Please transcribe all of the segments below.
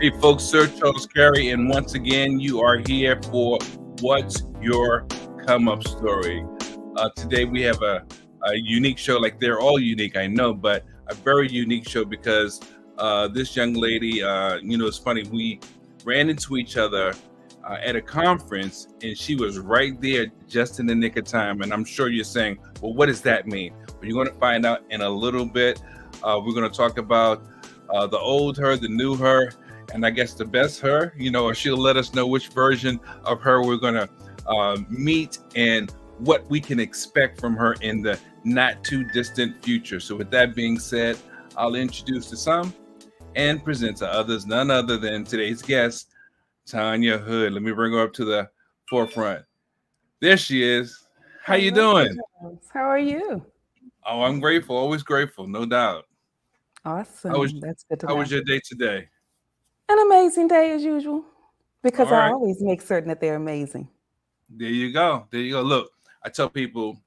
Hey, folks, Sir Charles Carey, and once again, you are here for What's Your Come Up Story? Today, we have a unique show. Like, they're all unique, I know, but a very unique show because this young lady, it's funny, we ran into each other at a conference, and she was right there just in the nick of time. And I'm sure you're saying, well, what does that mean? Well, you're going to find out in a little bit. We're going to talk about the old her, the new her, and I guess the best her, or she'll let us know which version of her we're going to meet and what we can expect from her in the not too distant future. So with that being said, I'll introduce to some and present to others, none other than today's guest, Tanya Hood. Let me bring her up to the forefront. There she is. How you Hello, doing? Charles. How are you? Oh, I'm grateful, always grateful, no doubt. How was Awesome. That's good to how was know. your day today? An amazing day as usual, All because I right. always make certain that they're amazing. There you go. There you go. Look, I tell people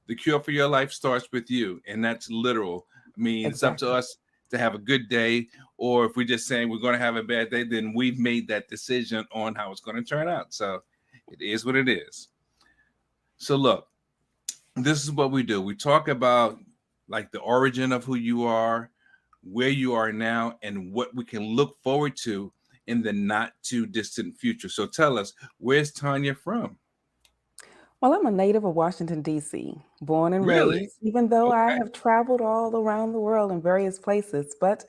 the cure for your life starts with you, and that's literal. I mean, it's up to Exactly. us to have a good day, or if we're just saying we're going to have a bad day, then we've made that decision on how it's going to turn out. So it is what it is. So look, this is what we do. We talk about like the origin of who you are, where you are now, and what we can look forward to in the not too distant future. So tell us, where's Tanya from? Well, I'm a native of Washington, D.C., born and Really? raised, even though I Okay. have traveled all around the world in various places, but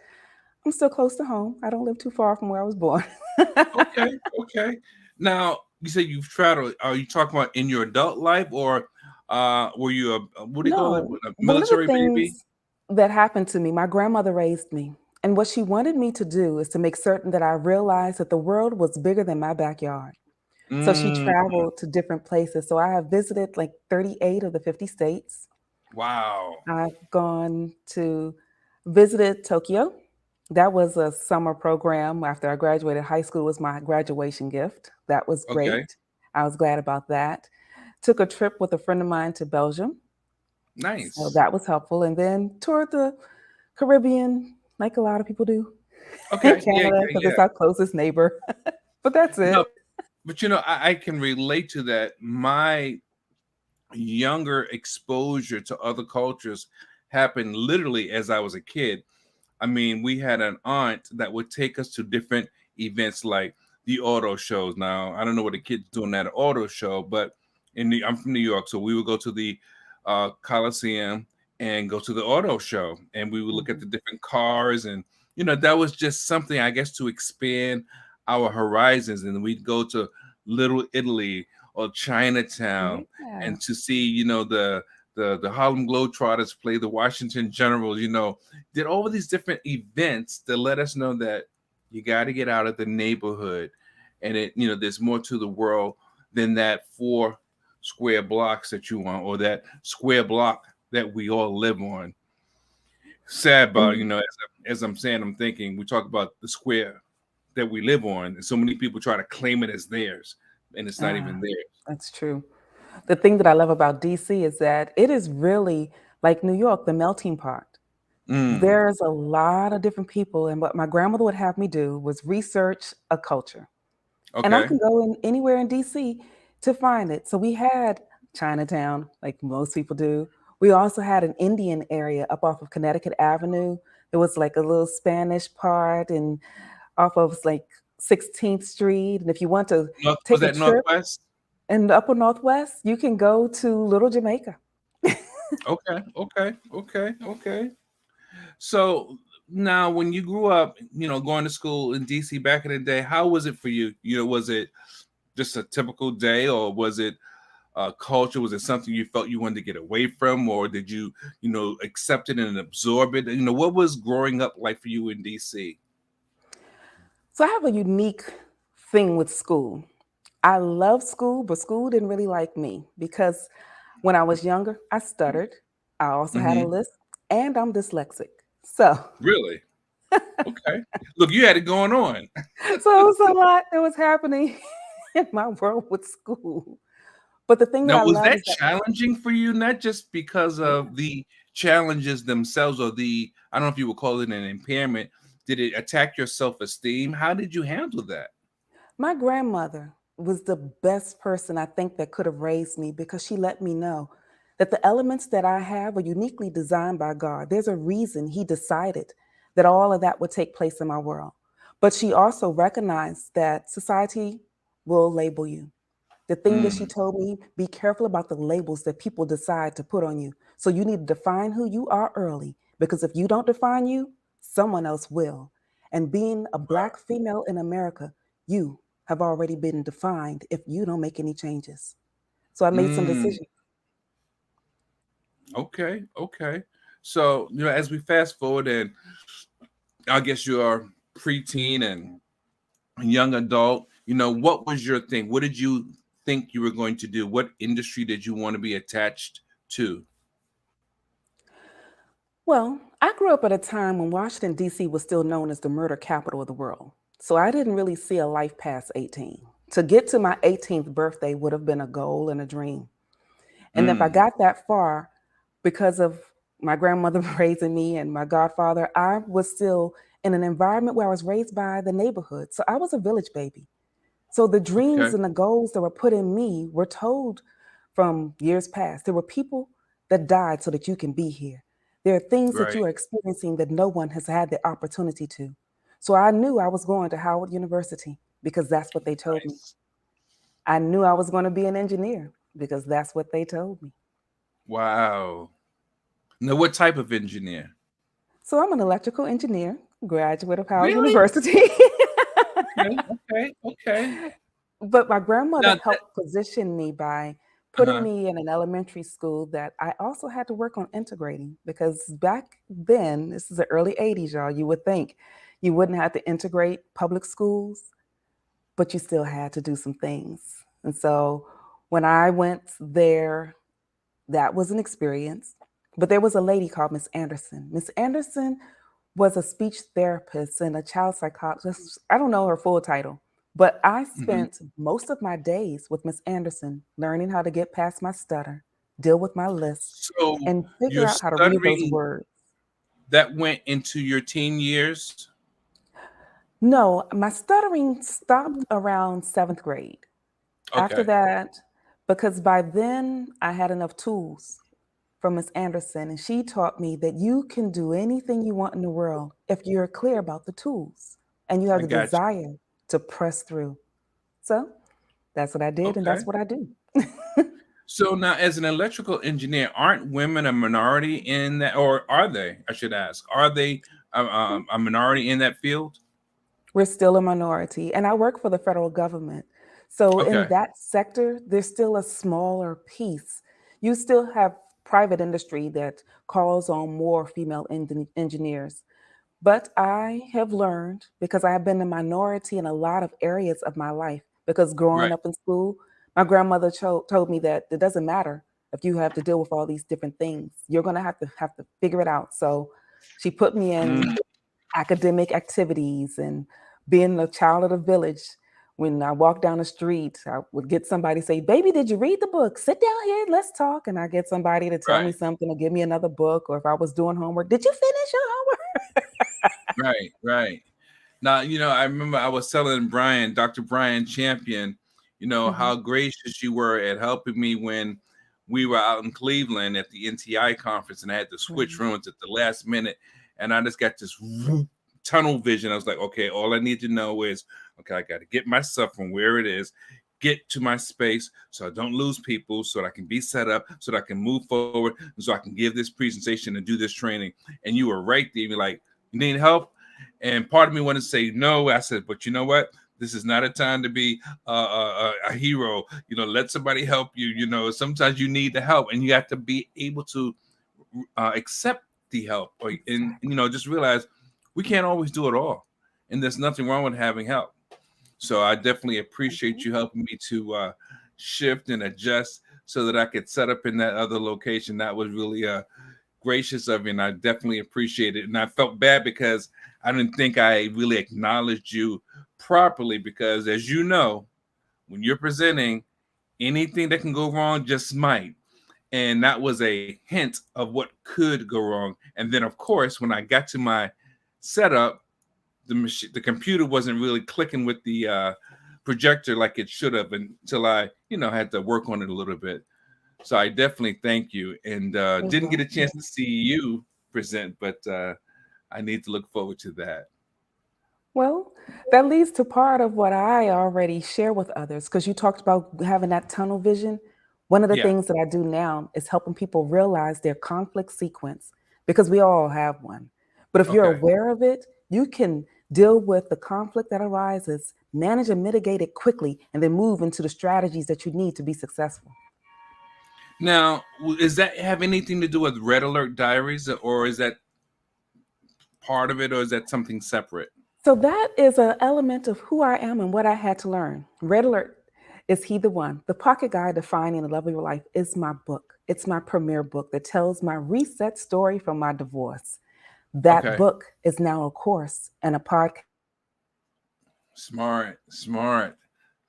I'm still close to home. I don't live too far from where I was born. Okay, okay. Now you say you've traveled. Are you talking about in your adult life, or were you what do you call it? No, A one of the military baby? things that happened to me, my grandmother raised me. And what she wanted me to do is to make certain that I realized that the world was bigger than my backyard. So she Mm, traveled to different places. So I have visited like 38 of the 50 states. wow. I've gone to visited Tokyo. That was a summer program after I graduated high school was my graduation gift. That was Okay. great. I was glad about that. Took a trip with a friend of mine to Belgium. So Nice. that was helpful. And then toured the Caribbean like a lot of people do in Okay. Yeah. Canada Yeah. because Yeah. it's our closest neighbor. But that's it. No, but I can relate to that. My younger exposure to other cultures happened literally as I was a kid. I mean, we had an aunt that would take us to different events like the auto shows. Now, I don't know what the kids doing at an auto show, but I'm from New York, so we would go to the Coliseum and go to the auto show, and we would look at Mhm. the different cars, and that was just something I guess to expand our horizons. And we'd go to Little Italy or Chinatown, Yeah. and to see the Harlem Globetrotters play the Washington Generals. Did all of these different events that let us know that you got to get out of the neighborhood, and there's more to the world than that 4 square blocks that you want, or that square block that we all live on. Sad, but And as I'm saying, I'm thinking we talk about the square that we live on, and so many people try to claim it as theirs, and it's not ah, even theirs. that's true. The thing that I love about DC is that it is really like New York, the melting pot. Mm, There's a lot of different people, and what my grandmother would have me do was research a culture. And I okay, can go in anywhere in DC to find it. So we had Chinatown, like most people do. We also had an Indian area up off of Connecticut Avenue. There was like a little Spanish part and off of like 16th Street. And if you want to Was take a that trip Northwest? in the upper Northwest, you can go to Little Jamaica. Okay, okay, okay, okay. So now, when you grew up, going to school in DC back in the day, how was it for you? Was it just a typical day, or was it culture? Was it something you felt you wanted to get away from, or did you, accept it and absorb it? What was growing up like for you in DC? So I have a unique thing with school. I love school, but school didn't really like me because when I was younger, I stuttered. I also had a Hmm. lisp, and I'm dyslexic. So, Really? Okay. Look, you had it going on. so it was a lot that was happening in my world with school. But the thing that Now, I was love that is that, challenging for you? Not just because yeah, of the challenges themselves, or I don't know if you would call it an impairment, Did it attack your self-esteem? How did you handle that? My grandmother was the best person I think that could have raised me because she let me know that the elements that I have are uniquely designed by God. There's a reason He decided that all of that would take place in my world. But she also recognized that society will label you. The thing that she Mm, told me, be careful about the labels that people decide to put on you. So you need to define who you are early, because if you don't define you, someone else will. And being a Black female in America, you have already been defined if you don't make any changes. So I made some mm, decisions. okay, okay. So, as we fast forward, and I guess you are preteen and young adult, what was your thing? What did you think you were going to do? What industry did you want to be attached to? Well, I grew up at a time when Washington, D.C. was still known as the murder capital of the world. So I didn't really see a life past 18. To get to my 18th birthday would have been a goal and a dream. And if I Mm, got that far, because of my grandmother raising me and my godfather, I was still in an environment where I was raised by the neighborhood. So I was a village baby. So the okay, dreams and the goals that were put in me were told from years past. There were people that died so that you can be here. There are things that right. you are experiencing that no one has had the opportunity to. So I knew I was going to Howard University because that's what they told me. Nice. I knew I was going to be an engineer because that's what they told me. Wow. Now, what type of engineer? So I'm an electrical engineer, graduate of Howard Really? University. Okay, okay, okay. But my grandmother Now, helped position me by putting uh-huh. me in an elementary school that I also had to work on integrating because back then, this is the early 80s, y'all, you would think you wouldn't have to integrate public schools, but you still had to do some things. And so when I went there, that was an experience. But there was a lady called Miss Anderson. Miss Anderson was a speech therapist and a child psychologist. I don't know her full title, but I Mhm. spent most of my days with Miss Anderson learning how to get past my stutter, deal with my lisp, So and figure your out how to read those stuttering words. that went into your teen years? No, my stuttering stopped around seventh grade. After Okay, that, because by then I had enough tools from Miss Anderson, and she taught me that you can do anything you want in the world if you're clear about the tools and you have I the got you. desire to press through. So that's what I did, and Okay. that's what I do. So now, as an electrical engineer, aren't women a minority in that, or are they? I should ask. Are they a minority in that field? We're still a minority, and I work for the federal government. So in Okay. that sector, there's still a smaller piece. You still have private industry that calls on more female engineers. But I have learned because I have been a minority in a lot of areas of my life. Because growing Right. up in school, my grandmother told me that it doesn't matter if you have to deal with all these different things. You're going to have to figure it out. So she put me in Mm, academic activities and being a child of the village. When I walk down the street, I would get somebody say, "Baby, did you read the book? Sit down here, let's talk." And I get somebody to tell me right. something or give me another book. Or if I was doing homework, did you finish your homework? Right. Right. Now, I remember I was telling Brian, Dr. Brian Champion, how Mhm. gracious you were at helping me when we were out in Cleveland at the NTI conference and I had to switch Right. rooms at the last minute. And I just got this tunnel vision. I was like, okay, all I need to know is, okay, I got to get myself from where it is, get to my space so I don't lose people, so that I can be set up, so that I can move forward, and so I can give this presentation and do this training. And you were right there. You're like, you need help? And part of me wanted to say no. I said, but you know what? This is not a time to be a hero. Let somebody help you. Sometimes you need the help, and you have to be able to accept the help, Exactly. just realize we can't always do it all, and there's nothing wrong with having help. So I definitely appreciate Mhm. you helping me to shift and adjust so that I could set up in that other location. That was really gracious of you, and I definitely appreciate it. And I felt bad because I didn't think I really acknowledged you properly because, as you know, when you're presenting, anything that can go wrong just might. And that was a hint of what could go wrong. And then, of course, when I got to my setup, the computer wasn't really clicking with the projector like it should have until I, had to work on it a little bit. So I definitely thank you, and You're didn't get a chance to welcome. see you present, but I need to look forward to that. Well, that leads to part of what I already share with others because you talked about having that tunnel vision. One of the Yeah. things that I do now is helping people realize their conflict sequence because we all have one. But if you're Okay. aware of it, you can deal with the conflict that arises, manage and mitigate it quickly, and then move into the strategies that you need to be successful. Now, is that have anything to do with Red Alert Diaries, or is that part of it, or is that something separate? So that is an element of who I am and what I had to learn. Red Alert is He the One. The Pocket Guide Defining the Love of Your Life is my book. It's my premier book that tells my reset story from my divorce. That Okay. book is now a course and a podcast. Smart, smart.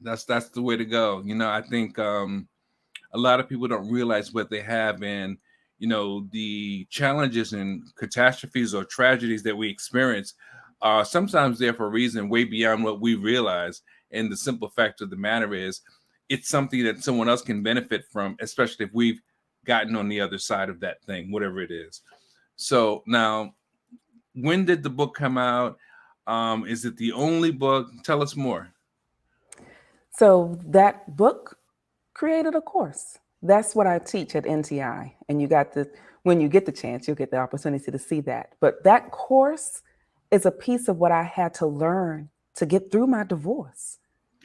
That's the way to go. I think a lot of people don't realize what they have, and the challenges and catastrophes or tragedies that we experience are sometimes there for a reason way beyond what we realize. And the simple fact of the matter is, it's something that someone else can benefit from, especially if we've gotten on the other side of that thing, whatever it is. So now, when did the book come out? Is it the only book? Tell us more. So that book created a course. That's what I teach at NTI. And when you get the chance, you'll get the opportunity to see that. But that course is a piece of what I had to learn to get through my divorce.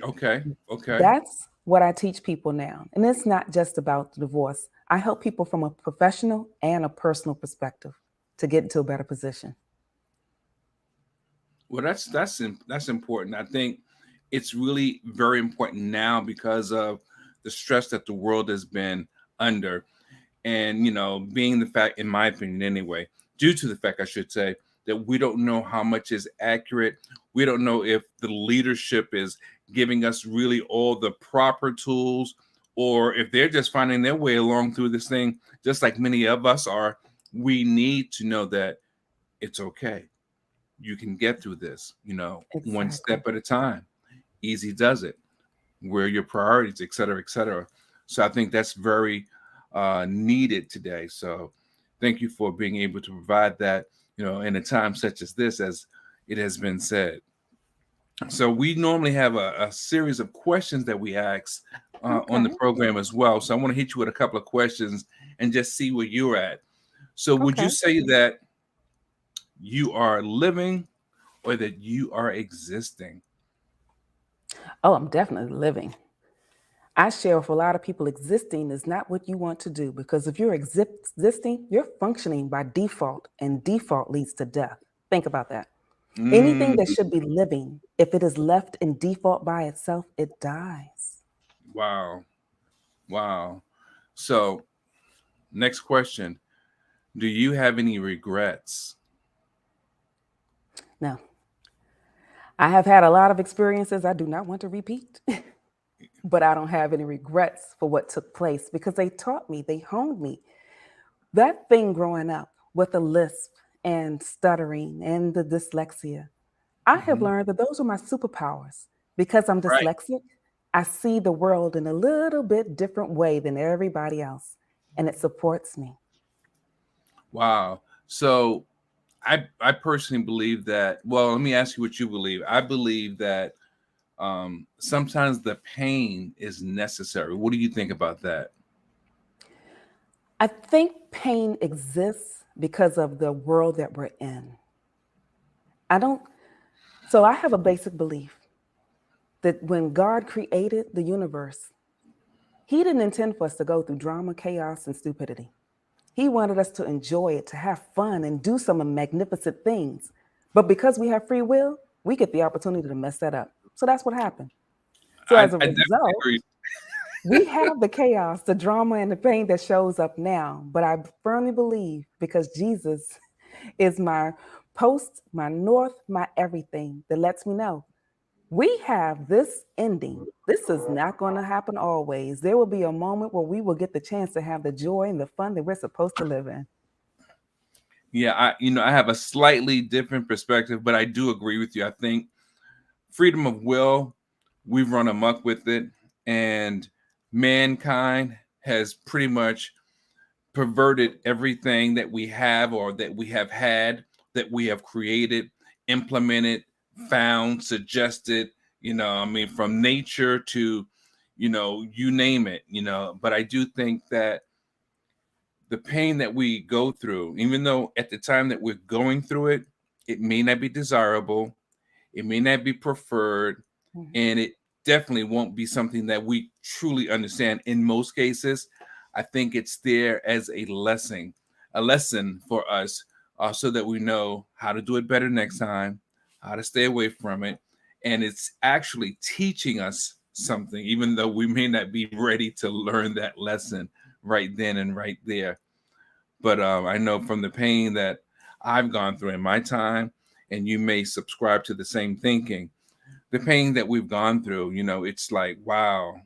Okay. Okay. That's what I teach people now. And it's not just about the divorce. I help people from a professional and a personal perspective to get into a better position. Well, that's important. I think it's really very important now because of the stress that the world has been under, and being the fact, in my opinion, anyway, due to the fact, I should say, that we don't know how much is accurate. We don't know if the leadership is giving us really all the proper tools, or if they're just finding their way along through this thing, just like many of us are. We need to know that it's okay. You can get through this, one Exactly. step at a time. Easy does it. Where are your priorities, et cetera, et cetera. So I think that's very needed today. So thank you for being able to provide that, in a time such as this, as it has been said. So we normally have a series of questions that we ask on the Okay. program as well. So I want to hit you with a couple of questions and just see where you're at. So would you Okay. say that you are living or that you are existing? Oh, I'm definitely living. I share with a lot of people existing is not what you want to do because if you're existing, you're functioning by default, and default leads to death. Think about that. Anything Mm, that should be living, if it is left in default by itself, it dies. wow. Wow. So, next question. Do you have any regrets? Now, I have had a lot of experiences I do not want to repeat, but I don't have any regrets for what took place because they taught me, they honed me. That thing growing up with the lisp and stuttering and the dyslexia, I have Mhm. learned that those are my superpowers. Because I'm Right. dyslexic, I see the world in a little bit different way than everybody else, and it supports me. Wow. So, I personally believe that. Well, let me ask you what you believe. I believe that sometimes the pain is necessary. What do you think about that? I think pain exists because of the world that we're in. I don't, so I have a basic belief that when God created the universe, He didn't intend for us to go through drama, chaos, and stupidity. He wanted us to enjoy it, to have fun, and do some magnificent things. But because we have free will, we get the opportunity to mess that up. So that's what happened. So as a I definitely result, agree. we have the chaos, the drama, and the pain that shows up now. But I firmly believe because Jesus is my post, my north, my everything that lets me know we have this ending. This is not going to happen always. There will be a moment where we will get the chance to have the joy and the fun that we're supposed to live in. Yeah, I have a slightly different perspective, but I do agree with you. I think freedom of will, we've run amok with it, and mankind has pretty much perverted everything that we have or that we have had, that we have created, implemented, found, suggested, I mean, from nature to, you name it, but I do think that the pain that we go through, even though at the time that we're going through it, it may not be desirable, it may not be preferred, Mhm. and it definitely won't be something that we truly understand in most cases. I think it's there as a lesson for us, so that we know how to do it better next time, how to stay away from it. And it's actually teaching us something, even though we may not be ready to learn that lesson right then and right there. But I know from the pain that I've gone through in my time, and you may subscribe to the same thinking, the pain that we've gone through, it's like, wow,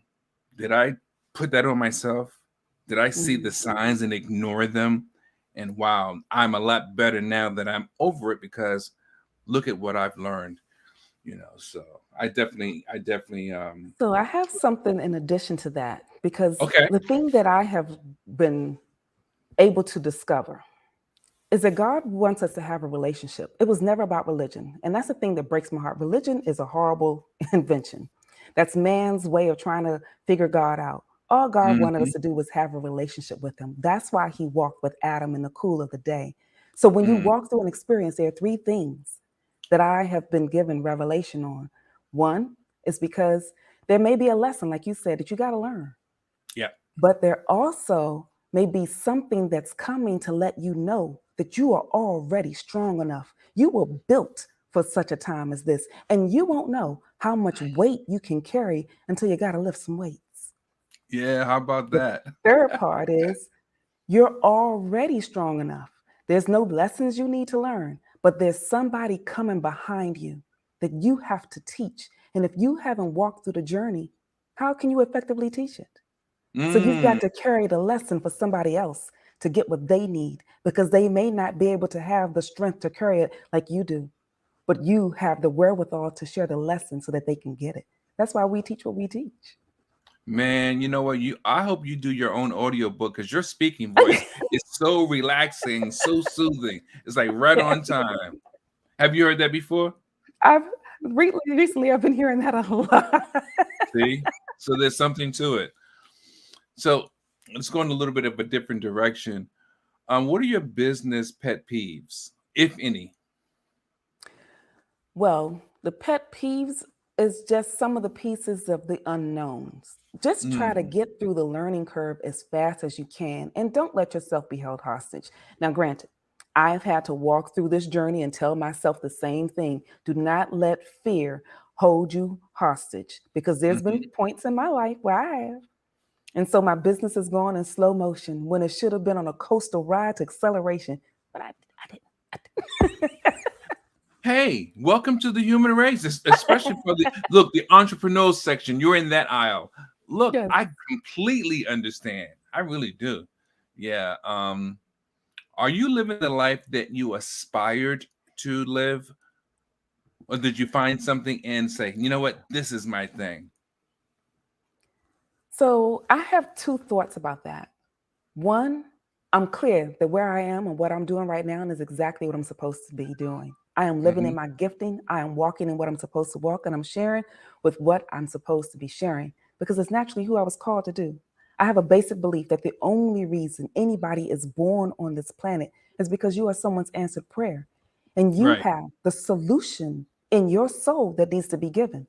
did I put that on myself? Did I see the Mhm. signs and ignore them? And wow, I'm a lot better now that I'm over it, because look at what I've learned, So I definitely So I have something in addition to that because okay. the thing that I have been able to discover is that God wants us to have a relationship. It was never about religion. And that's the thing that breaks my heart. Religion is a horrible invention. That's man's way of trying to figure God out. All God wanted us Hmm. to do was have a relationship with him. That's why he walked with Adam in the cool of the day. So when you Mm, walk through an experience, there are three things that I have been given revelation on. One is because there may be a lesson, like you said, that you got to learn. yeah. But there also may be something that's coming to let you know that you are already strong enough. You were built for such a time as this, and you won't know how much weight you can carry until you got to lift some weights. Yeah, how about The that? third part is you're already strong enough. There's no lessons you need to learn, but there's somebody coming behind you that you have to teach. And if you haven't walked through the journey, how can you effectively teach it? So you've Mm, got to carry the lesson for somebody else to get what they need because they may not be able to have the strength to carry it like you do, but you have the wherewithal to share the lesson so that they can get it. That's why we teach what we teach. man, you know what? I hope you do your own audio book, because your speaking voice is so relaxing, so soothing. It's like right on time. Have you heard that before? I've recently I've been hearing that a lot. See? So there's something to it. So let's go in a little bit of a different direction. What are your business pet peeves, if any? Well, the pet peeves is just some of the pieces of the unknowns. Just try to Mm, get through the learning curve as fast as you can and don't let yourself be held hostage. Now, granted, I've had to walk through this journey and tell myself the same thing. Do not let fear hold you hostage because there's been mhm. points in my life where I have. And so my business is going in slow motion when it should have been on a coastal ride to acceleration. But I didn't. Hey, welcome to the human race, especially for the entrepreneurs section. You're in that aisle. Look, Yes. I completely understand. I really do. Yeah. Are you living the life that you aspired to live, or did you find something and say, you know what, this is my thing? So I have two thoughts about that. One, I'm clear that where I am and what I'm doing right now is exactly what I'm supposed to be doing. I am living in Hmm. my gifting. I am walking in what I'm supposed to walk, and I'm sharing with what I'm supposed to be sharing because it's naturally who I was called to do. I have a basic belief that the only reason anybody is born on this planet is because you are someone's answered prayer and you Right. have the solution in your soul that needs to be given.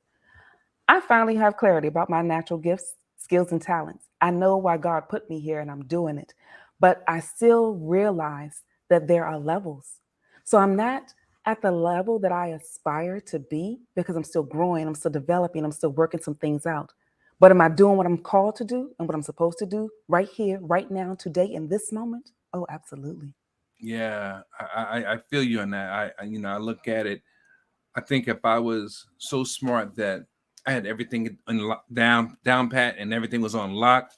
I finally have clarity about my natural gifts, skills, and talents. I know why God put me here and I'm doing it. But I still realize that there are levels. So I'm not at the level that I aspire to be because I'm still growing, I'm still developing, I'm still working some things out. But am I doing what I'm called to do and what I'm supposed to do right here, right now, today, in this moment? Oh, absolutely. Yeah, I feel you on that. I look at it. I think if I was so smart that I had everything down pat and everything was on lock,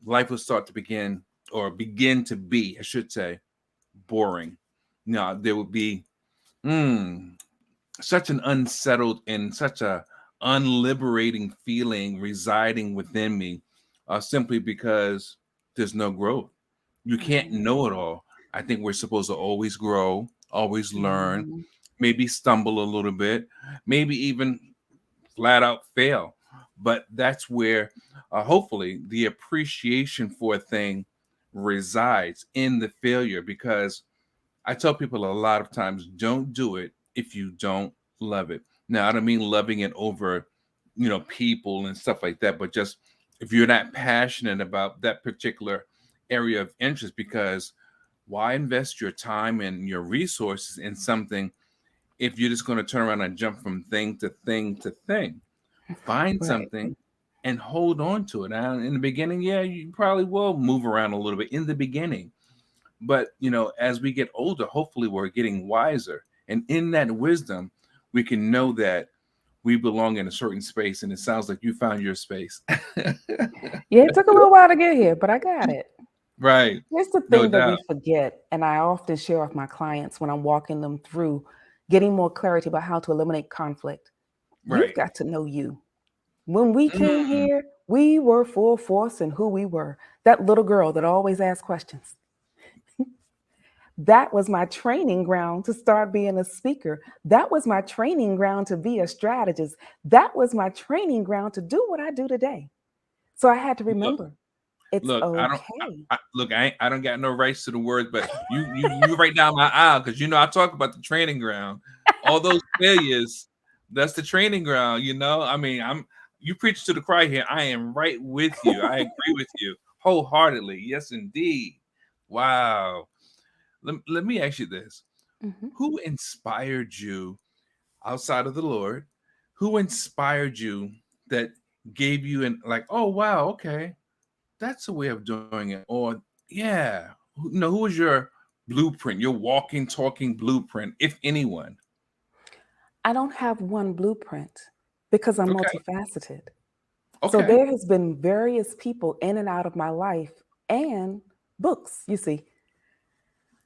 life would start to begin, or begin to be, I should say, boring. No, there would be mm, such an unsettled and such a unliberating feeling residing within me, simply because there's no growth. You can't Right. know it all. I think we're supposed to always grow, always learn, Mhm. maybe stumble a little bit, maybe even flat out fail. But that's where, hopefully, the appreciation for a thing resides in the failure. Because I tell people a lot of times, don't do it if you don't love it. Now, I don't mean loving it over, people and stuff like that, but just if you're not passionate about that particular area of interest, because why invest your time and your resources in something if you're just going to turn around and jump from thing to thing to thing? Find Right. something and hold on to it. Now, in the beginning, yeah, you probably will move around a little bit in the beginning, but as we get older, hopefully we're getting wiser, and in that wisdom we can know that we belong in a certain space. And it sounds like you found your space. Yeah, it took a little while to get here, but I got it. Right. Here's the No thing that we doubt. forget, and I often share with my clients when I'm walking them through getting more clarity about how to eliminate conflict. You've Right. got to know you. When we came Mm, here, we were full force in who we were. That little girl that always asked questions. That was my training ground to start being a speaker. That was my training ground to be a strategist. That was my training ground to do what I do today. So I had to look, remember it's look, I don't okay. look, I don't got no rights to the words, but you right down my aisle, because I talk about the training ground. All those failures, that's the training ground. I mean, you preach to the cry here. I am right with you. I agree with you wholeheartedly. Yes, indeed. Wow. Let me ask you this. Mhm. Who inspired you outside of the Lord? Who inspired you that gave you an like, oh wow, okay, that's a way of doing it? Or yeah, who was your blueprint, your walking, talking blueprint, if anyone? I don't have one blueprint because I'm Okay, multifaceted. So okay. there has been various people in and out of my life and books, you see.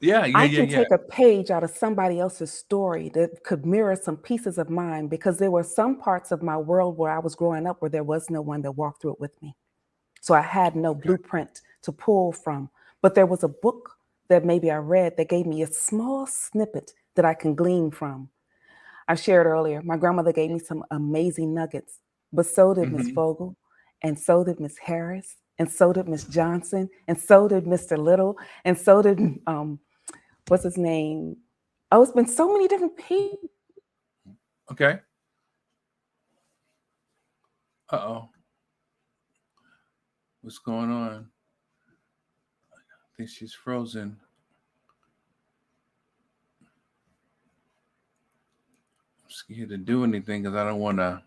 Yeah, yeah, I yeah, can yeah. take a page out of somebody else's story that could mirror some pieces of mine because there were some parts of my world where I was growing up where there was no one that walked through it with me. So I had no Okay. blueprint to pull from. But there was a book that maybe I read that gave me a small snippet that I can glean from. I shared earlier, my grandmother gave me some amazing nuggets, but so did Miss Hmm. Vogel, and so did Miss Harris, and so did Miss Johnson, and so did Mr. Little, and so did what's his name? Oh, it's been so many different people. Okay. Uh-oh. What's going on? I think she's frozen. I'm scared to do anything because I don't want to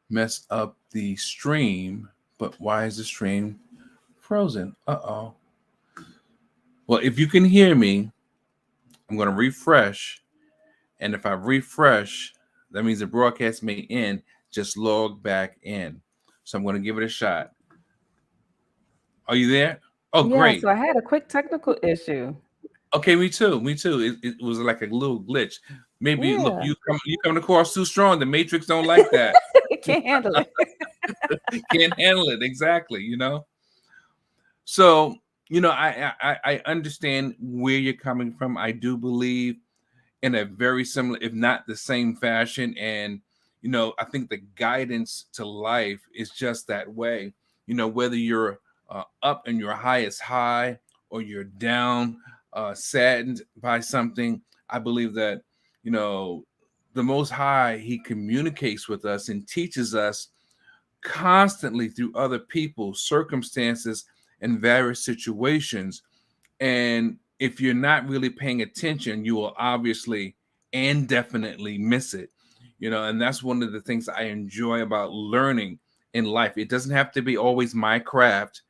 mess up the stream. But why is the stream frozen? Uh-oh. Well, if you can hear me, I'm going to refresh. And if I refresh, that means the broadcast may end. Just log back in. So I'm going to give it a shot. Are you there? Oh, Yeah, great. so I had a quick technical issue. Okay, me too. Me too. It was like a little glitch. Maybe look, Yeah, you come across too strong. The Matrix don't like that. it can't handle it. Can't handle it. Exactly. So I understand where you're coming from. I do believe in a very similar, if not the same fashion. And, I think the guidance to life is just that way. Whether you're up in your highest high or you're down, saddened by something, I believe that, you know, the Most High, He communicates with us and teaches us constantly through other people, circumstances, and various situations. And if you're not really paying attention, you will obviously and definitely miss it. And that's one of the things I enjoy about learning in life. It doesn't have to be always my craft.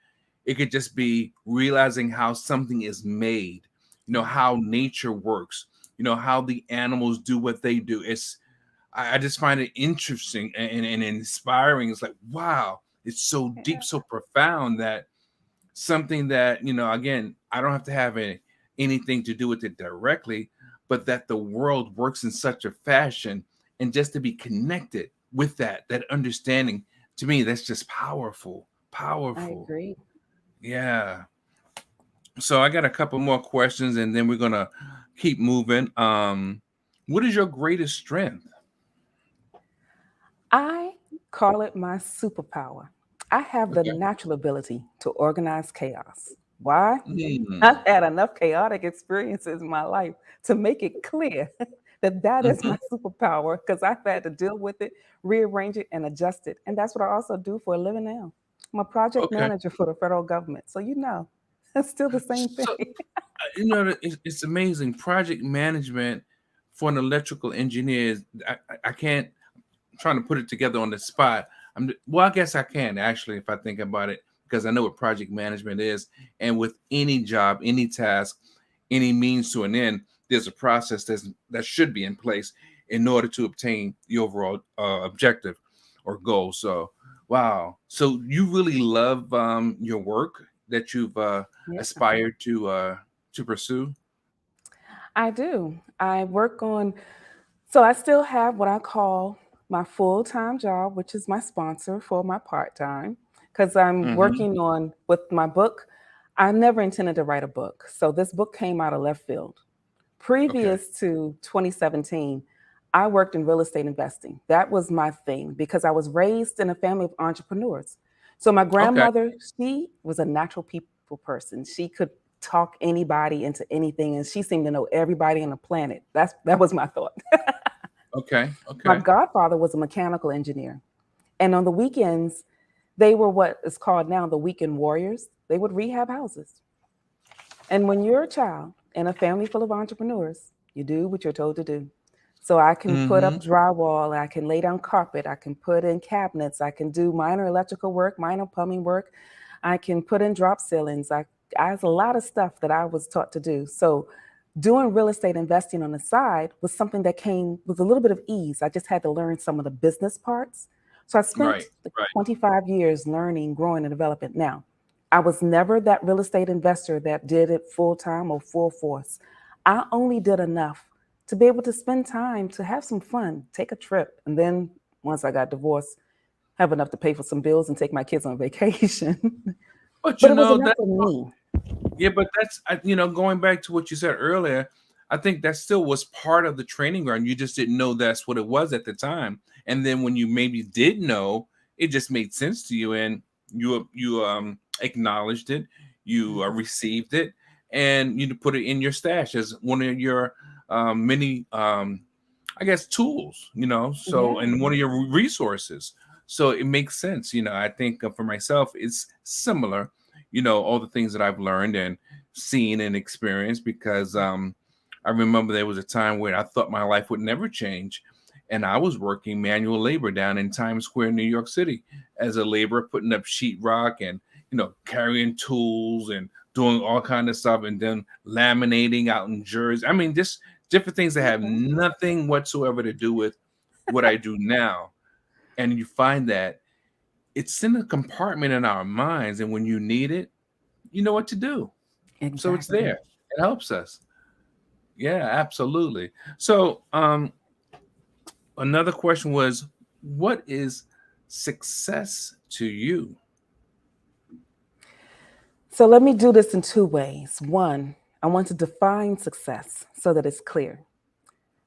It could just be realizing how something is made, how nature works, how the animals do what they do. I just find it interesting and inspiring. It's like, wow, it's so deep, so profound that something that again, I don't have to have anything to do with it directly, but that the world works in such a fashion, and just to be connected with that understanding, to me, that's just powerful, I powerful. agree. Yeah. So I got a couple more questions, and then we're gonna keep moving. What is your greatest strength? I call it my superpower. I have the Okay. natural ability to organize chaos. Why? I've Mm. had enough chaotic experiences in my life to make it clear that that is Hmm. my superpower because I've had to deal with it, rearrange it, and adjust it. And that's what I also do for a living now. I'm a project Okay. manager for the federal government. So, it's still the same thing. So it's amazing. Project management for an electrical engineer is, I can't, I'm trying to put it together on the spot. Well, I guess I can actually if I think about it, because I know what project management is. And with any job, any task, any means to an end, there's a process that should be in place in order to obtain the overall objective or goal. So, wow. So you really love your work that you've Yes, I do. aspired to pursue. I do. I work on, so I still have what I call my full time job, which is my sponsor for my part time, because I'm Hmm. working on with my book. I never intended to write a book. So this book came out of left field. Okay. Previous to 2017, I worked in real estate investing. That was my thing because I was raised in a family of entrepreneurs. So my Okay. grandmother, she was a natural people person. She could talk anybody into anything, and she seemed to know everybody on the planet. That was my thought. Okay. My Okay. godfather was a mechanical engineer, and on the weekends, they were what is called now the weekend warriors. They would rehab houses. And when you're a child in a family full of entrepreneurs, you do what you're told to do. So I can put Hmm. up drywall, I can lay down carpet, I can put in cabinets, I can do minor electrical work, minor plumbing work, I can put in drop ceilings. I have a lot of stuff that I was taught to do. So doing real estate investing on the side was something that came with a little bit of ease. I just had to learn some of the business parts. So I Right. spent the Right. 25 years learning, growing, and developing. Now, I was never that real estate investor that did it full time or full force. I only did enough to be able to spend time to have some fun, take a trip, and then once I got divorced, have enough to pay for some bills and take my kids on vacation. But But you it was know enough that. for me. Yeah, but that's going back to what you said earlier. I think that still was part of the training ground. You just didn't know that's what it was at the time, and then when you maybe did know, it just made sense to you, and you acknowledged it, you Mhm. received it, and you put it in your stash as one of your many, I guess, tools. So Yeah, and one of your resources. So it makes sense. I think for myself, it's similar, all the things that I've learned and seen and experienced, because I remember there was a time where I thought my life would never change, and I was working manual labor down in Times Square, New York City, as a laborer, putting up sheetrock and carrying tools and doing all kind of stuff, and then laminating out in Jersey. I mean, just different things that have okay. nothing whatsoever to do with what I do now. And you find that it's in a compartment in our minds, and when you need it, you know what to do. So it's Exactly. there. It helps us. Yeah, absolutely. So another question was, what is success to you? So let me do this in two ways. One, I want to define success so that it's clear.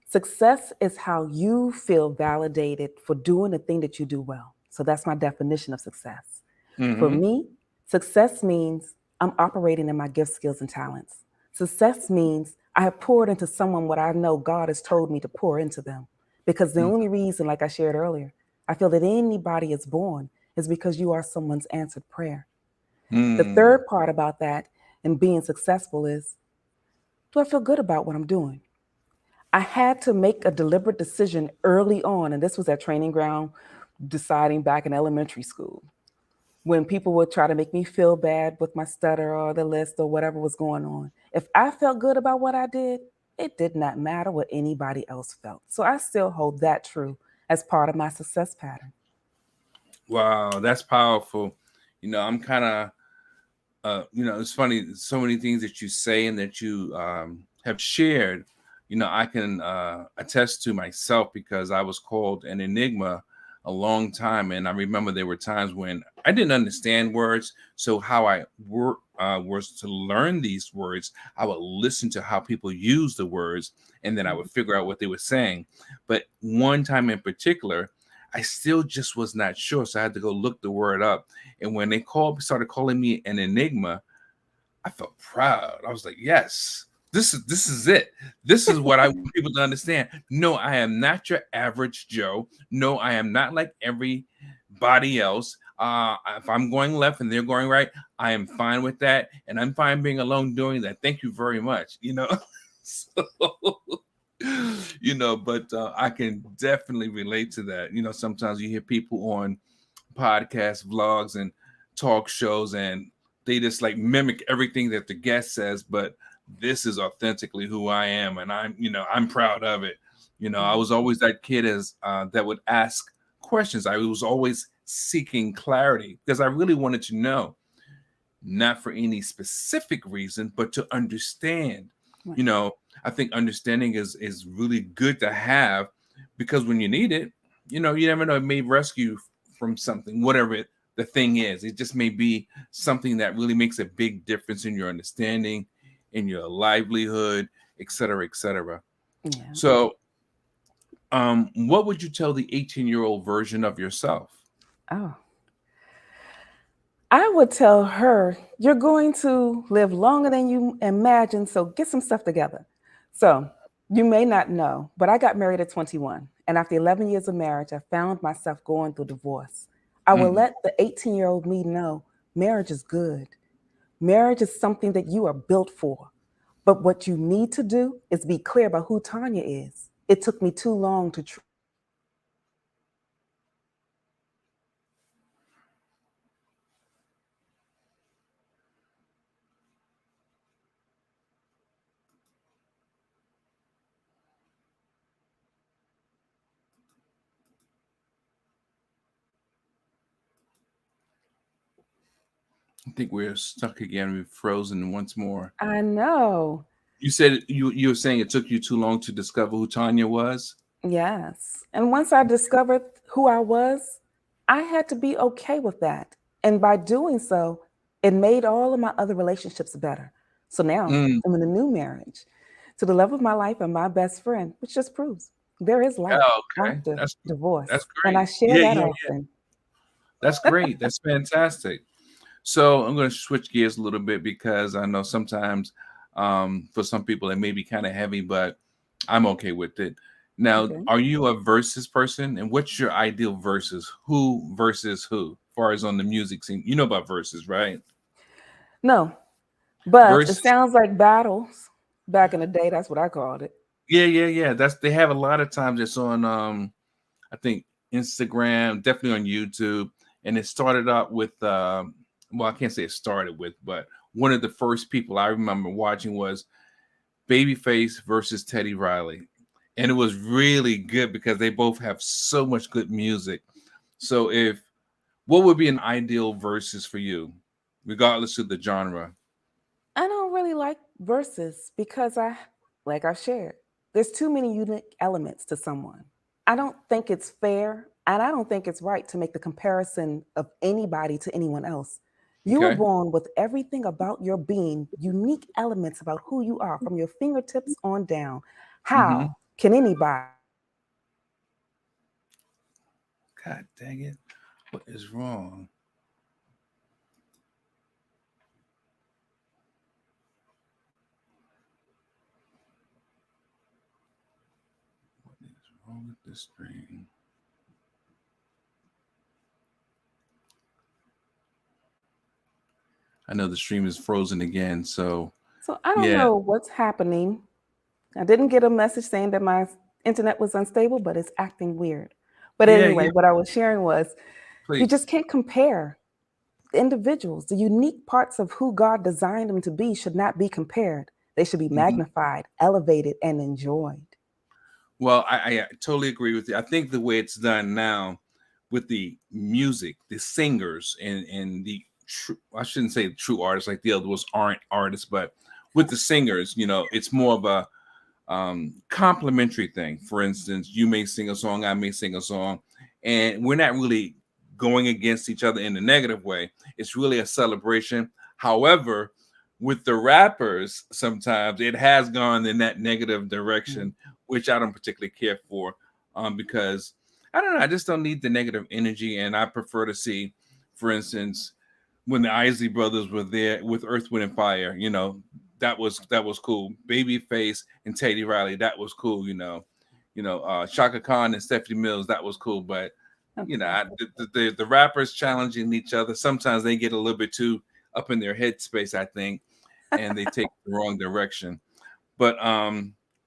Success is how you feel validated for doing the thing that you do well. So that's my definition of success. For Hmm. me, success means I'm operating in my gifts, skills, and talents. Success means I have poured into someone what I know God has told me to pour into them. Because the only reason, like I shared earlier, I feel that anybody is born is because you are someone's answered prayer. The Mm. third part about that and being successful is, do I feel good about what I'm doing? I had to make a deliberate decision early on, and this was at training ground, deciding back in elementary school, when people would try to make me feel bad with my stutter or the list or whatever was going on. If I felt good about what I did, it did not matter what anybody else felt. So I still hold that true as part of my success pattern. Wow, that's powerful. I'm kind of It's funny, so many things that you say and that you have shared. I can attest to myself because I was called an enigma a long time, and I remember there were times when I didn't understand words. So how I was to learn these words, I would listen to how people use the words, and then I would figure out what they were saying. But one time in particular, I still just was not sure, so I had to go look the word up. And when they started calling me an enigma, I felt proud. I was like, yes, this is it. This is what I want people to understand. No, I am not your average Joe. No, I am not like everybody else. If I'm going left and they're going right, I am fine with that, and I'm fine being alone doing that. Thank you very much. So, but I can definitely relate to that. Sometimes you hear people on podcasts, vlogs, and talk shows, and they just like mimic everything that the guest says. But this is authentically who I am, and I'm proud of it. I was always that kid that would ask questions. I was always seeking clarity because I really wanted to know, not for any specific reason, but to understand. Right. I think understanding is really good to have, because when you need it, you never know, it may rescue you from something, whatever the thing is. It just may be something that really makes a big difference in your understanding, in your livelihood, et cetera, et cetera. Yeah. So, what would you tell the 18-year-old version of yourself? Oh. I would tell her, you're going to live longer than you imagine, so get some stuff together. So, you may not know, but I got married at 21. And after 11 years of marriage, I found myself going through divorce. I will Mm, let the 18-year-old me know marriage is good. Marriage is something that you are built for. But what you need to do is be clear about who Tanya is. It took me too long to truly understand who I was. So I would tell her, get some stuff together. Marriage is good. Marriage is something that you are built for. But what you need to do is be clear about who Tanya is. It took me too long to truly understand who I was. So I would tell her that. I think we're stuck again. We've frozen once more. I know. You said you were saying it took you too long to discover who Tanya was. Yes. And once I discovered who I was, I had to be okay with that. And by doing so, it made all of my other relationships better. So now Mm, I'm in a new marriage to the love of my life and my best friend, which just proves there is life yeah, okay, after that's divorce. And I great. share Yeah, that yeah, yeah. often. That's great. That's fantastic. So I'm going to switch gears a little bit because I know sometimes for some people it may be kind of heavy, but I'm okay with it. Now, Okay. are you a versus person? And what's your ideal versus? Who versus who? As far as on the music scene, you know about versus, right? No, but it Versus, sounds like battles. Back in the day, that's what I called it. yeah, yeah, yeah. That's they have a lot of times. It's on I think Instagram, definitely on YouTube, and it started out with well, I can't say it started with, but one of the first people I remember watching was Babyface versus Teddy Riley, and it was really good because they both have so much good music. So, if what would be an ideal versus for you, regardless of the genre? I don't really like verses because like I've shared, there's too many unique elements to someone. I don't think it's fair and I don't think it's right to make the comparison of anybody to anyone else. You were Okay. born with everything about your being, unique elements about who you are from your fingertips on down. Mm-hmm. How can anybody take that away from you? God dang it! What is wrong? What is wrong with this screen? I know the stream is frozen again. So So I don't yeah, know what's happening. I didn't get a message saying that my internet was unstable, but it's acting weird. But yeah, anyway, yeah. what I was sharing was you Please. just can't compare the individuals. The unique parts of who God designed them to be should not be compared. They should be Mhm. magnified, elevated, and enjoyed. Well, I totally agree with you. I think the way it's done now with the music, the singers, and the true, I shouldn't say true artists like the other ones aren't artists, but with the singers, it's more of a complimentary thing. For instance, you may sing a song, I may sing a song, and we're not really going against each other in a negative way. It's really a celebration. However, with the rappers, sometimes it has gone in that negative Mm. direction, which I don't particularly care for, because I don't know, I just don't need the negative energy, and I prefer to see, for instance, when the Isley brothers were there with Earth, Wind, and Fire, that was cool. Babyface and Teddy Riley, that was cool. Shaka Khan and Stephanie Mills, that was cool. But Okay. the rappers challenging each other, sometimes they get a little bit too up in their headspace, I think, and they take the wrong direction. But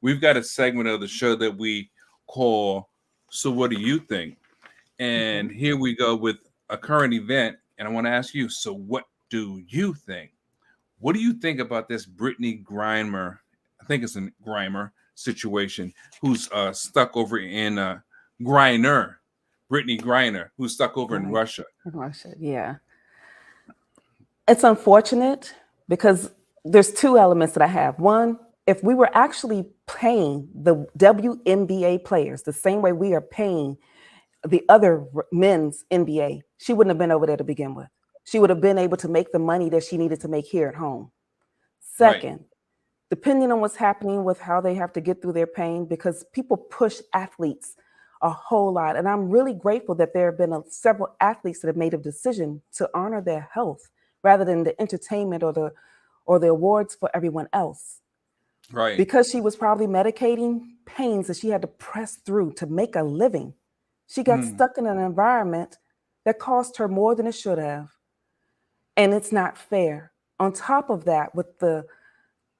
we've got a segment of the show that we call "So What Do You Think?" Okay. And here we go with a current event. And I want to ask you, so what do you think? What do you think about this Brittney Griner? I think it's a Griner situation, who's stuck over in Griner, Brittney Griner, who's stuck over in Right. Russia. In Russia. Yeah. It's unfortunate because there's two elements that I have. One, if we were actually paying the WNBA players the same way we are paying the other men's NBA, she wouldn't have been over there to begin with. She would have been able to make the money that she needed to make here at home. Right, Second, depending on what's happening with how they have to get through their pain, because people push athletes a whole lot. And I'm really grateful that there have been several athletes that have made a decision to honor their health rather than the entertainment or the awards for everyone else. right. Because she was probably medicating pains that she had to press through to make a living, she got Mm, stuck in an environment that cost her more than it should have. And it's not fair. On top of that, with the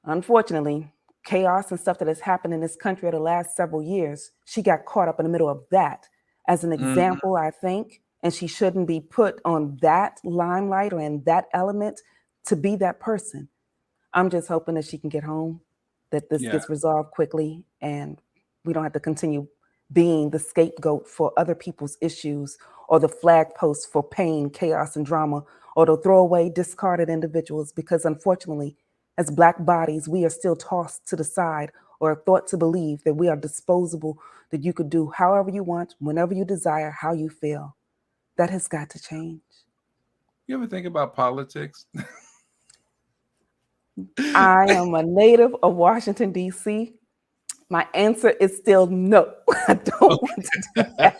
unfortunately chaos and stuff that has happened in this country over the last several years, she got caught up in the middle of that as an mhm. example, I think. And she shouldn't be put on that limelight or in that element to be that person. I'm just hoping that she can get home, that this Yeah. gets resolved quickly, and we don't have to continue being the scapegoat for other people's issues or the flag post for pain, chaos, and drama, or to throw away discarded individuals because unfortunately, as Black bodies, we are still tossed to the side or thought to believe that we are disposable, that you could do however you want, whenever you desire, how you feel. That has got to change. You ever think about politics? I am a native of Washington, D.C. My answer is still no. I don't want to do that.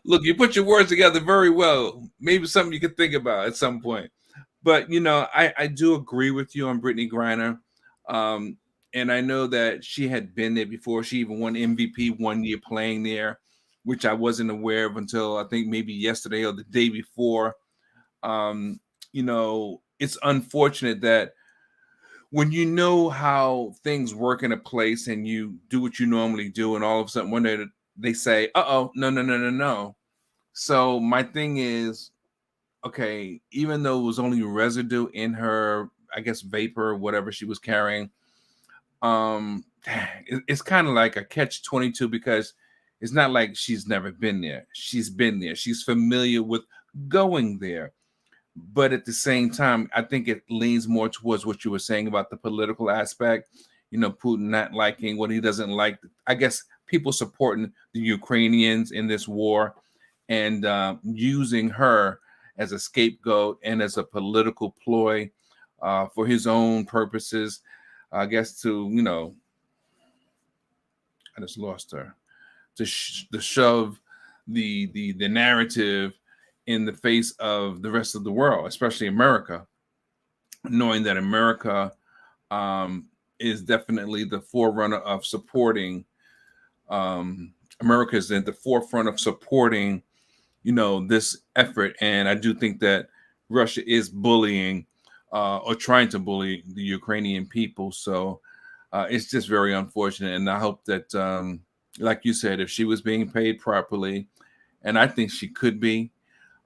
Look, you put your words together very well. Maybe something you could think about at some point. But I do agree with you on Brittney Griner, um, and I know that she had been there before. She even won MVP one year playing there, which I wasn't aware of until I think maybe yesterday or the day before. Um, it's unfortunate that when you know how things work in a place and you do what you normally do, and all of a sudden one day they say, "Uh oh, no, no, no, no, no." So my thing is, okay, even though it was only residue in her, I guess vapor, whatever she was carrying, it's kind of like a catch-22 because it's not like she's never been there. She's been there. She's familiar with going there. But at the same time, I think it leans more towards what you were saying about the political aspect. Putin not liking what he doesn't like. I guess people supporting the Ukrainians in this war and using her as a scapegoat and as a political ploy for his own purposes. I guess I just lost her to shove the narrative in the face of the rest of the world, especially America, knowing that America um, is definitely the forerunner of supporting. America is at the forefront of supporting, this effort, and I do think that Russia is bullying or trying to bully the Ukrainian people. So it's just very unfortunate, and I hope that, like you said, if she was being paid properly, and I think she could be,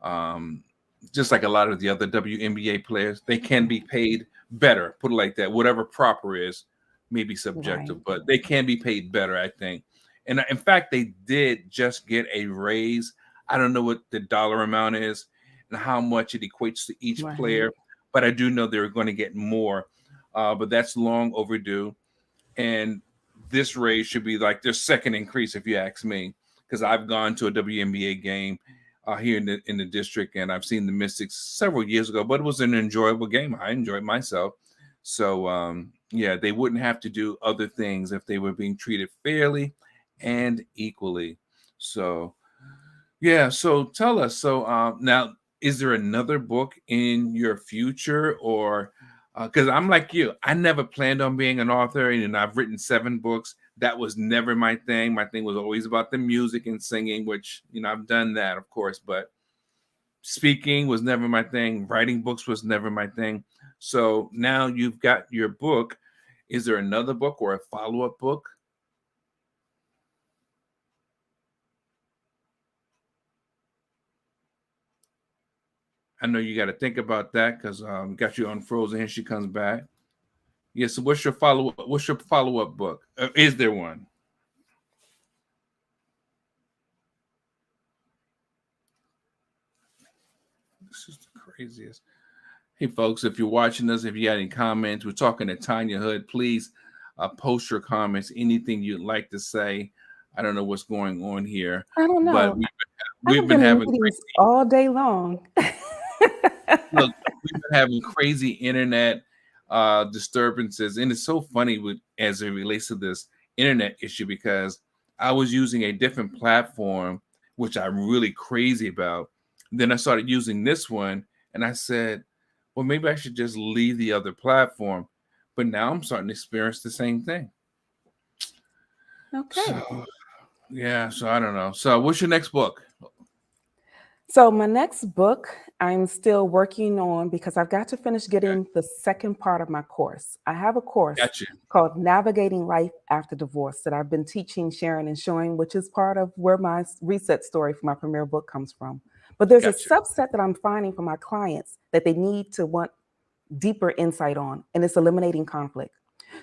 um, just like a lot of the other WNBA players, they can be paid better. Put it like that. Whatever proper is, may be Right. subjective, but they can be paid better, I think. And in fact, they did just get a raise. I don't know what the dollar amount is. and how much it equates to each player. Right. But I do know they're going to get more, but that's long overdue. And this raise should be like their second increase, if you ask me, because I've gone to a WNBA game here in the district, and I've seen the Mystics several years ago. But it was an enjoyable game. I enjoyed myself. So yeah, they wouldn't have to do other things if they were being treated fairly and equally. So yeah, so tell us. So now, is there another book in your future, or because I'm like you, I never planned on being an author, and I've written 7 books. That was never my thing. My thing was always about the music and singing, which I've done that, of course, but speaking was never my thing. Writing books was never my thing. So now you've got your book. Is there another book or a follow-up book? I know you got to think about that because got you unfrozen. Here she comes back. Yeah. So what's your follow up? What's your follow up book? Is there one? This is the craziest. Hey, folks, if you're watching us, if you got any comments, we're talking to Tanya Hood. Please post your comments, anything you'd like to say. I don't know what's going on here, I don't but know. we've I've been been in having meetings all day long. look, we've been having crazy internet disturbances, and it's so funny as it relates to this internet issue because I was using a different platform, which I'm really crazy about. Then I started using this one, and I said, "Well, maybe I should just leave the other platform." But now I'm starting to experience the same thing. Okay. So yeah, so I don't know. So what's your next book? So my next book, I'm still working on because I've got to finish Okay, getting the second part of my course. I have a course got you, called Navigating Life After Divorce that I've been teaching, sharing, and showing, which is part of where my reset story for my premiere book comes from. But there's a got you. subset that I'm finding for my clients that they need to want deeper insight on, and it's eliminating conflict.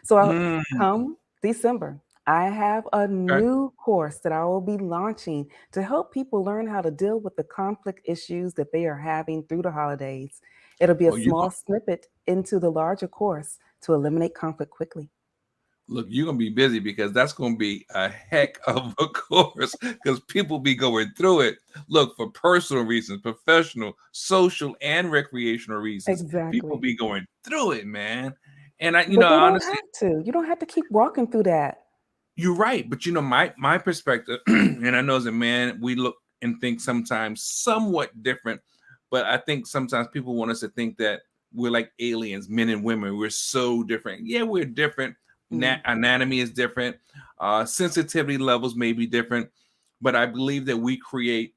So Mm, come December, I have a okay. new course that I will be launching to help people learn how to deal with the conflict issues that they are having through the holidays. It'll be a Well, you small snippet into the larger course to eliminate conflict quickly. look, you're gonna be busy because that's gonna be a heck of a course because people be going through it. Look, for personal reasons, professional, social, and recreational reasons, people Exactly. be going through it, man. And I, But they don't honestly, have to. You don't have to keep walking through that. you're right. But my perspective, and I know as a man, we look and think sometimes somewhat different. But I think sometimes people want us to think that we're like aliens, men and women. We're so different. Yeah, we're different. Mm. Anatomy is different. Sensitivity levels may be different. But I believe that we create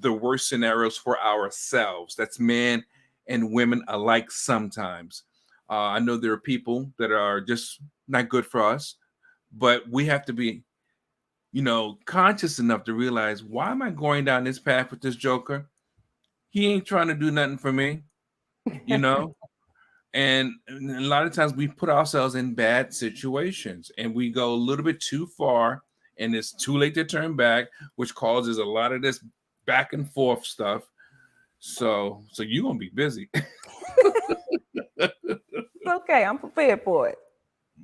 the worst scenarios for ourselves. That's men and women alike sometimes. I know there are people that are just not good for us, but we have to be conscious enough to realize, why am I going down this path with this joker? He ain't trying to do nothing for me, you know and a lot of times we put ourselves in bad situations and we go a little bit too far, and it's too late to turn back, which causes a lot of this back and forth stuff. So you're gonna be busy. It's okay. I'm prepared for it.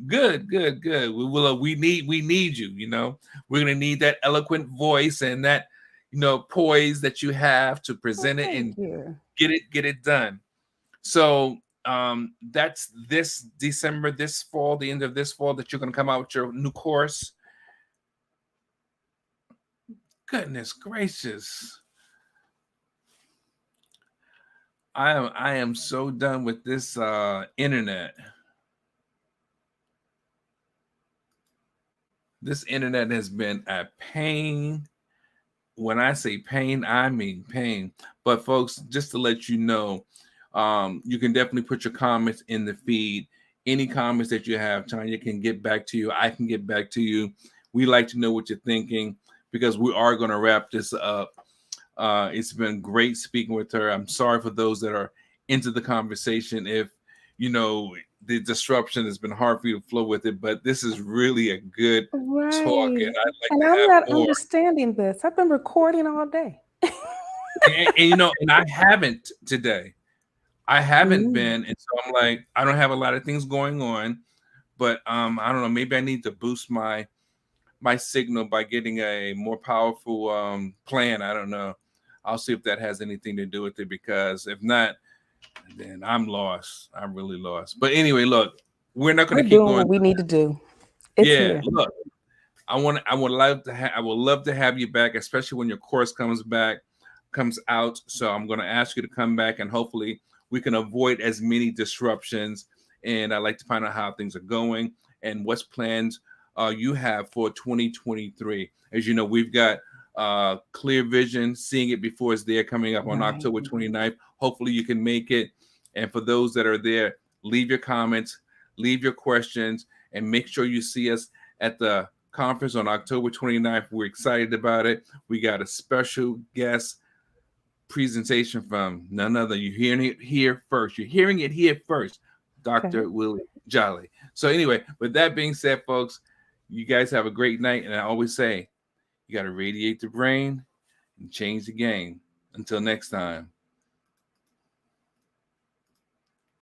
Good, good, good. We need you. We're gonna need that eloquent voice and that poise that you have to Well, present it thank and you. get it done. So that's this December, this fall, the end of this fall, that you're gonna come out with your new course. Goodness gracious. I am so done with this internet. This internet has been a pain. When I say pain, I mean pain. But folks, just to let you know, you can definitely put your comments in the feed. Any comments that you have, Tanya can get back to you. I can get back to you. We like to know what you're thinking because we are going to wrap this up. It's been great speaking with her. I'm sorry for those that are into the conversation if the disruption has been hard for you to flow with it, but this is really a good talk, and Right. I'd like And to I'm have not more. understanding this. I've been recording all day. And I haven't today. I haven't Ooh. been, and so I'm like, I don't have a lot of things going on, but I don't know. Maybe I need to boost my signal by getting a more powerful plan. I don't know. I'll see if that has anything to do with it, because if not, then I'm lost. I'm really lost. But anyway, look, we're not going We're to keep doing going. what we need to do. It's Yeah, here. look, I would love to have you back, especially when your course comes out. So I'm going to ask you to come back, and hopefully we can avoid as many disruptions. And I'd like to find out how things are going and what's plans you have for 2023. As you know, we've got Clear Vision, Seeing It Before It's There, coming up on Right. October 29th. Hopefully you can make it. And for those that are there, leave your comments, leave your questions, and make sure you see us at the conference on October 29th. We're excited about it. We got a special guest presentation from none other. You're hearing it here first. You're hearing it here first, Okay. Dr. Willie Jolly. So anyway, with that being said, folks, you guys have a great night. And I always say, you got to radiate the brain and change the game. Until next time.